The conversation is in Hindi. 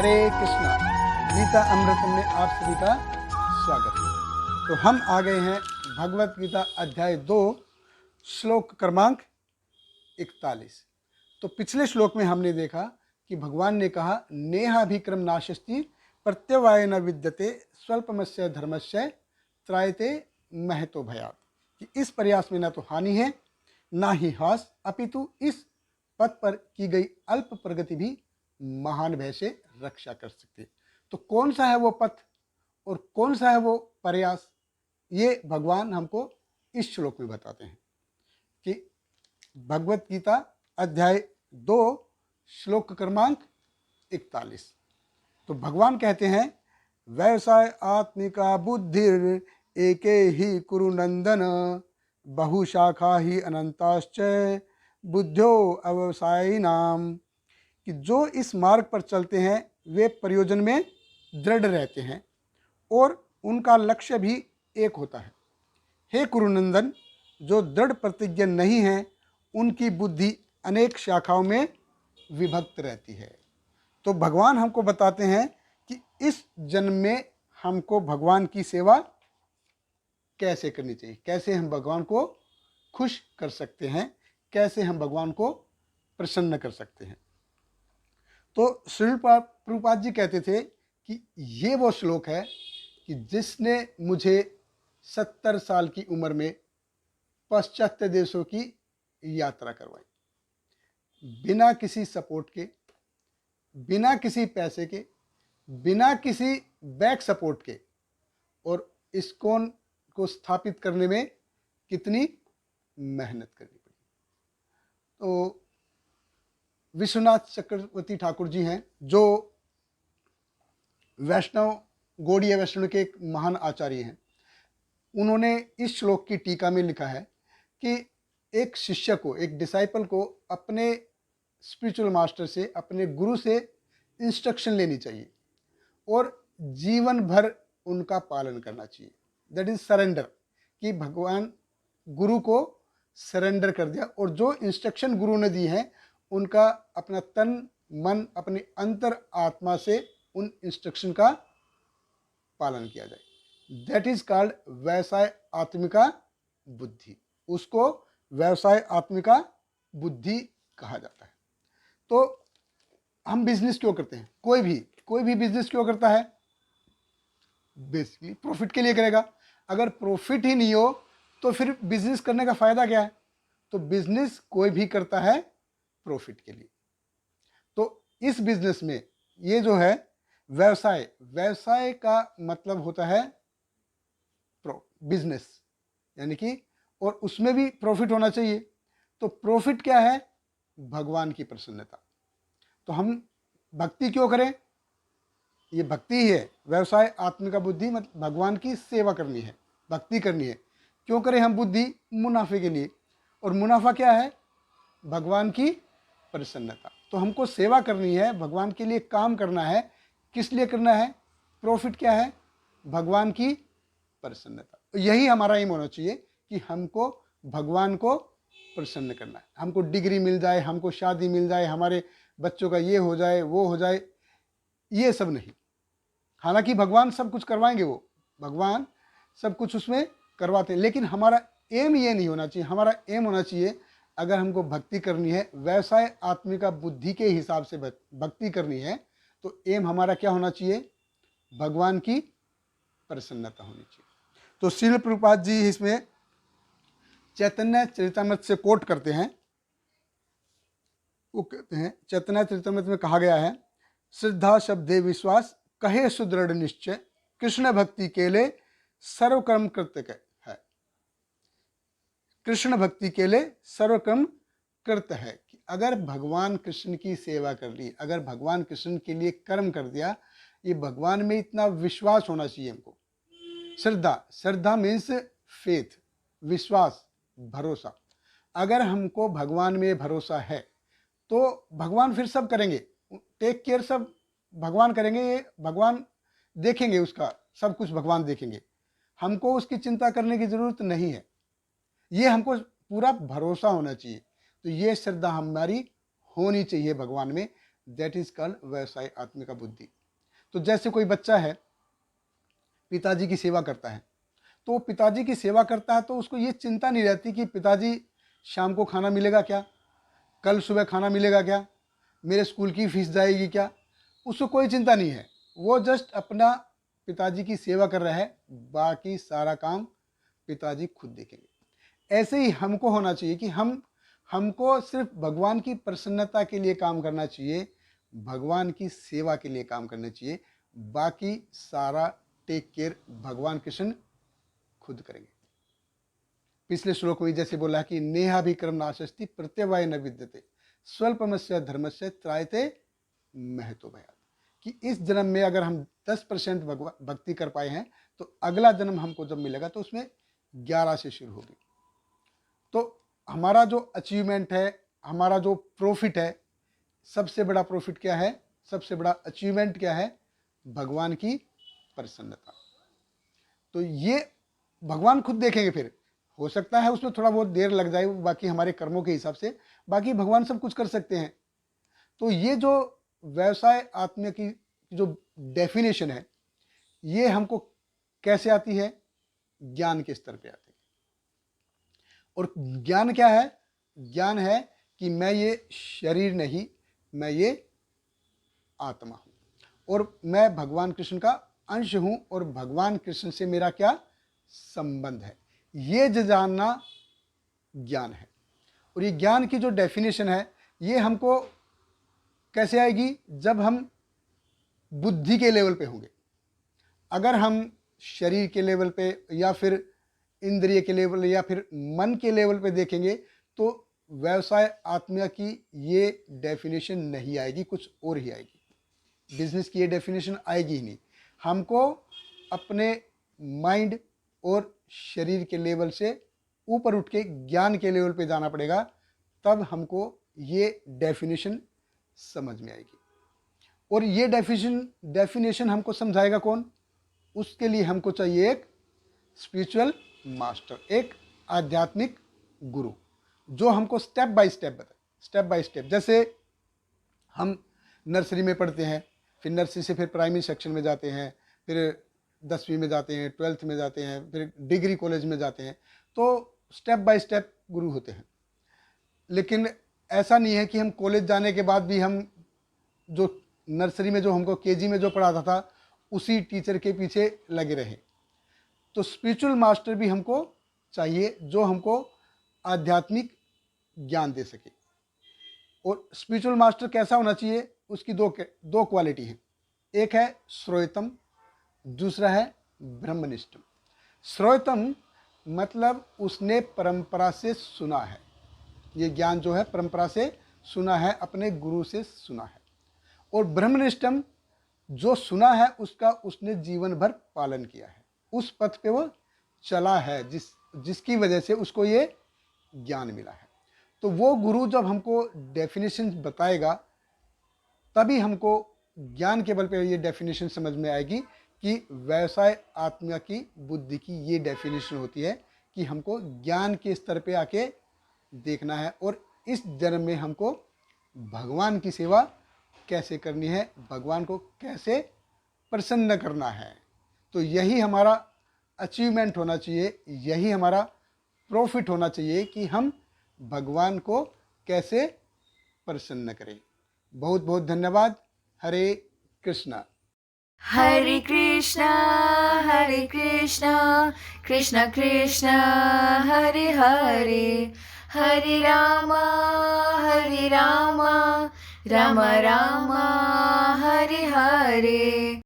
हरे कृष्णा। गीता अमृतम में आप सभी का स्वागत है। तो हम आ गए हैं भगवत गीता अध्याय 2 श्लोक क्रमांक 41। तो पिछले श्लोक में हमने देखा कि भगवान ने कहा नेहाभिक्रम नाशस्ति प्रत्यवाय न विद्यते स्वल्पमस्य धर्मस्य त्रायते महतो भयात, कि इस प्रयास में न तो हानि है ना ही हास, अपितु इस पथ पर की गई अल्प प्रगति भी महान भय से रक्षा कर सकती है। तो कौन सा है वो पथ और कौन सा है वो प्रयास, ये भगवान हमको इस श्लोक में बताते हैं कि भगवत गीता अध्याय 2 श्लोक क्रमांक 41। तो भगवान कहते हैं व्यवसाय आत्मिका बुद्धिर एके ही कुरु नंदन बहुशाखा ही अनंताश्च बुद्ध्यो अव्यवसायी नाम, कि जो इस मार्ग पर चलते हैं वे प्रयोजन में दृढ़ रहते हैं और उनका लक्ष्य भी एक होता है। हे कुरुनंदन, जो दृढ़ प्रतिज्ञ नहीं है उनकी बुद्धि अनेक शाखाओं में विभक्त रहती है। तो भगवान हमको बताते हैं कि इस जन्म में हमको भगवान की सेवा कैसे करनी चाहिए, कैसे हम भगवान को खुश कर सकते हैं, कैसे हम भगवान को प्रसन्न कर सकते हैं। तो श्रील प्रभुपाद जी कहते थे कि ये वो श्लोक है कि जिसने मुझे 70 साल की उम्र में पाश्चात्य देशों की यात्रा करवाई, बिना किसी सपोर्ट के, बिना किसी पैसे के, बिना किसी बैक सपोर्ट के, और इस्कॉन को स्थापित करने में कितनी मेहनत करनी पड़ी। तो विश्वनाथ चक्रवर्ती ठाकुर जी हैं जो वैष्णव गौड़ीय वैष्णव के एक महान आचार्य हैं। उन्होंने इस श्लोक की टीका में लिखा है कि एक शिष्य को, एक डिसाइपल को अपने स्पिरिचुअल मास्टर से, अपने गुरु से इंस्ट्रक्शन लेनी चाहिए और जीवन भर उनका पालन करना चाहिए। दैट इज सरेंडर, कि भगवान गुरु को सरेंडर कर दिया और जो इंस्ट्रक्शन गुरु ने दी है उनका अपना तन मन, अपनी अंतर आत्मा से उन इंस्ट्रक्शन का पालन किया जाए। दैट इज कॉल्ड व्यवसाय आत्मिका बुद्धि। उसको व्यवसाय आत्मिका बुद्धि कहा जाता है। तो हम बिजनेस क्यों करते हैं? कोई भी बिजनेस क्यों करता है? बेसिकली प्रॉफिट के लिए करेगा। अगर प्रॉफिट ही नहीं हो तो फिर बिजनेस करने का फायदा क्या है? तो बिजनेस कोई भी करता है प्रॉफिट के लिए। तो इस बिजनेस में ये जो है व्यवसाय, व्यवसाय का मतलब होता है बिजनेस, यानी कि, और उसमें भी प्रॉफिट होना चाहिए। तो प्रॉफिट क्या है? भगवान की प्रसन्नता। तो हम भक्ति क्यों करें? ये भक्ति ही है। व्यवसाय आत्मिका बुद्धि मतलब भगवान की सेवा करनी है, भक्ति करनी है। क्यों करें हम बुद्धि? मुनाफे के लिए। और मुनाफा क्या है? भगवान की प्रसन्नता। तो हमको सेवा करनी है, भगवान के लिए काम करना है। किस लिए करना है? प्रॉफिट क्या है? भगवान की प्रसन्नता। तो यही हमारा एम होना चाहिए कि हमको भगवान को प्रसन्न करना है। हमको डिग्री मिल जाए, हमको शादी मिल जाए, हमारे बच्चों का ये हो जाए, वो हो जाए, ये सब नहीं। हालांकि भगवान सब कुछ करवाएंगे, वो भगवान सब कुछ उसमें करवाते हैं, लेकिन हमारा एम ये नहीं होना चाहिए। हमारा एम होना चाहिए, अगर हमको भक्ति करनी है, व्यवसाय आत्मिका बुद्धि के हिसाब से भक्ति करनी है, तो एम हमारा क्या होना चाहिए? भगवान की प्रसन्नता होनी चाहिए। तो श्रील प्रभुपाद जी इसमें चैतन्य चरितमृत से कोट करते हैं। वो कहते हैं, चैतन्य चरितमृत में कहा गया है, श्रद्धा शब्दे विश्वास कहे सुदृढ़ निश्चय, कृष्ण भक्ति के लिए सर्वकर्म कृत्य है। कृष्ण भक्ति के लिए सर्वकर्म कृत्य है, कि अगर भगवान कृष्ण की सेवा कर ली, अगर भगवान कृष्ण के लिए कर्म कर दिया, ये भगवान में इतना विश्वास होना चाहिए हमको। श्रद्धा मीन्स फेथ, विश्वास, भरोसा। अगर हमको भगवान में भरोसा है तो भगवान फिर सब करेंगे, टेक केयर सब भगवान करेंगे, ये भगवान देखेंगे, उसका सब कुछ भगवान देखेंगे। हमको उसकी चिंता करने की जरूरत नहीं है। ये हमको पूरा भरोसा होना चाहिए। तो ये श्रद्धा हमारी होनी चाहिए भगवान में। दैट इज कॉल्ड व्यवसाय आत्मिका बुद्धि। तो जैसे कोई बच्चा है, पिताजी की सेवा करता है, तो पिताजी की सेवा करता है तो उसको ये चिंता नहीं रहती कि पिताजी शाम को खाना मिलेगा क्या, कल सुबह खाना मिलेगा क्या, मेरे स्कूल की फीस जाएगी क्या, उसको कोई चिंता नहीं है। वो जस्ट अपना पिताजी की सेवा कर रहा है, बाकी सारा काम पिताजी खुद देखेंगे। ऐसे ही हमको होना चाहिए कि हमको सिर्फ भगवान की प्रसन्नता के लिए काम करना चाहिए, भगवान की सेवा के लिए काम करना चाहिए, बाकी सारा टेक केयर भगवान कृष्ण खुद करेंगे। पिछले श्लोक में जैसे बोला कि नेहाभिक्रम नाशस्ति प्रत्यवाय न विद्यते स्वल्पमस्य धर्मस्य त्रायते महतो भयात्, कि इस जन्म में अगर हम 10% भक्ति कर पाए हैं तो अगला जन्म हमको जब मिलेगा तो उसमें 11 से शुरू होगी। तो हमारा जो अचीवमेंट है, हमारा जो प्रॉफिट है, सबसे बड़ा प्रॉफिट क्या है, सबसे बड़ा अचीवमेंट क्या है, भगवान की प्रसन्नता। तो ये भगवान खुद देखेंगे। फिर हो सकता है उसमें थोड़ा बहुत देर लग जाए, बाकी हमारे कर्मों के हिसाब से, बाकी भगवान सब कुछ कर सकते हैं। तो ये जो व्यवसाय आत्मा की जो डेफिनेशन है, ये हमको कैसे आती है, ज्ञान के स्तर पे आती है। और ज्ञान क्या है, ज्ञान है कि मैं ये शरीर नहीं, मैं ये आत्मा हूं और मैं भगवान कृष्ण का अंश हूं और भगवान कृष्ण से मेरा क्या संबंध है, ये जो जानना ज्ञान है। और ये ज्ञान की जो डेफिनेशन है, ये हमको कैसे आएगी, जब हम बुद्धि के लेवल पे होंगे। अगर हम शरीर के लेवल पे या फिर इंद्रिय के लेवल या फिर मन के लेवल पे देखेंगे तो व्यवसाय आत्मा की ये डेफिनेशन नहीं आएगी, कुछ और ही आएगी। बिजनेस की ये डेफिनेशन आएगी ही नहीं। हमको अपने माइंड और शरीर के लेवल से ऊपर उठ के ज्ञान के लेवल पे जाना पड़ेगा, तब हमको ये डेफिनेशन समझ में आएगी। और ये डेफिनेशन हमको समझाएगा कौन, उसके लिए हमको चाहिए एक स्पिरिचुअल मास्टर, एक आध्यात्मिक गुरु, जो हमको स्टेप बाय स्टेप बताए, स्टेप बाय स्टेप। जैसे हम नर्सरी में पढ़ते हैं, फिर नर्सरी से फिर प्राइमरी सेक्शन में जाते हैं, फिर 10वीं में जाते हैं, 12th में जाते हैं, फिर डिग्री कॉलेज में जाते हैं, तो स्टेप बाय स्टेप गुरु होते हैं। लेकिन ऐसा नहीं है कि हम कॉलेज जाने के बाद भी हम जो नर्सरी में जो हमको केजी में जो पढ़ाता था उसी टीचर के पीछे लगे रहे। तो स्पिरिचुअल मास्टर भी हमको चाहिए जो हमको आध्यात्मिक ज्ञान दे सके। और स्पिरिचुअल मास्टर कैसा होना चाहिए, उसकी दो क्वालिटी है, एक है श्रोतम, दूसरा है ब्रह्मनिष्ठम। श्रोतम मतलब उसने परंपरा से सुना है, ये ज्ञान जो है परंपरा से सुना है, अपने गुरु से सुना है। और ब्रह्मनिष्ठम जो सुना है उसका उसने जीवन भर पालन किया है, उस पथ पे वो चला है, जिसकी वजह से उसको ये ज्ञान मिला है। तो वो गुरु जब हमको डेफिनेशन बताएगा तभी हमको ज्ञान के बल पे ये डेफिनेशन समझ में आएगी कि व्यवसाय आत्मा की बुद्धि की ये डेफिनेशन होती है कि हमको ज्ञान के स्तर पे आके देखना है और इस जन्म में हमको भगवान की सेवा कैसे करनी है, भगवान को कैसे प्रसन्न करना है। तो यही हमारा अचीवमेंट होना चाहिए, यही हमारा प्रॉफिट होना चाहिए कि हम भगवान को कैसे प्रसन्न करें। बहुत बहुत धन्यवाद। हरे कृष्णा। हरे कृष्णा कृष्ण कृष्ण हरे हरे, हरे राम राम राम हरे हरे।